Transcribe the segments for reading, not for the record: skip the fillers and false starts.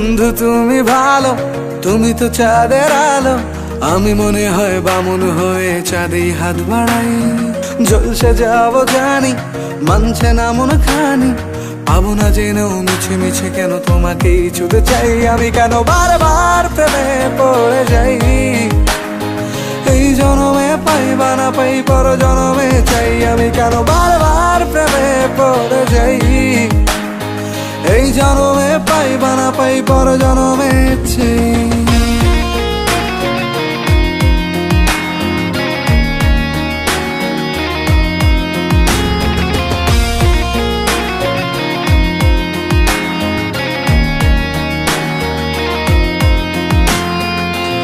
বন্ধু তুমি ভালো, তুমি তো চাঁদের আলো। আমি মনে হয় বামুন হয়ে চাঁদে হাত বাড়াই। জলসে যাবো জানি, মানছে না মন খানি। পাবো না জেনেও মিছে মিছে কেন তোমাকেই ছুতে চাই। আমি কেন বারবার প্রেমে পড়ে যাই। এই জনমে পাই বা না পাই, পর জনমে চাই। আমি কেন বারবার প্রেমে পড়ে যাই। এই জনমে পাই বা না পাই, পর জনমে চাই।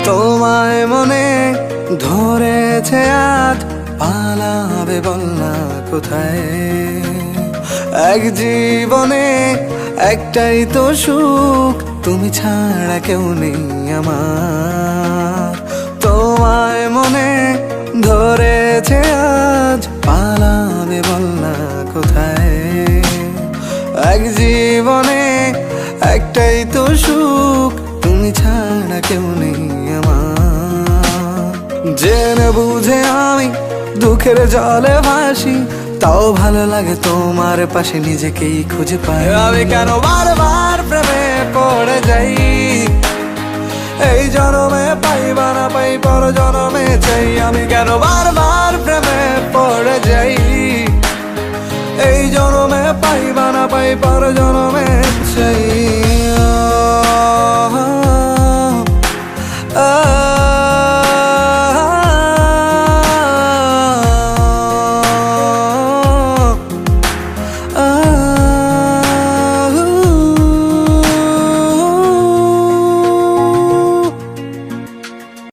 তোমায় মনে ধরেছে আজ, পালাবে বল না কোথায়। এক জীবনে একটাই তো সুখ, তুমি ছাড়া কেউ নেই আমার। তোমায় মনে ধরেছে আজ, পালাবে বল না কোথায়। এক জীবনে একটাই তো সুখ, তুমি ছাড়া কেউ নেই আমার। জেনে বুঝে আমি দুঃখের জলে ভাসি, তাও ভালো লাগে তোমার পাশে নিজেকেই খুঁজে পাই। আমি কেন বারবার প্রেমে পড়ে যাই। এই জনমে পাই বা না পাই, পর জনমে চাই। আমি কেন বারবার প্রেমে পড়ে যাই। এই জনমে পাই বা না পাই, পর জনমে চাই।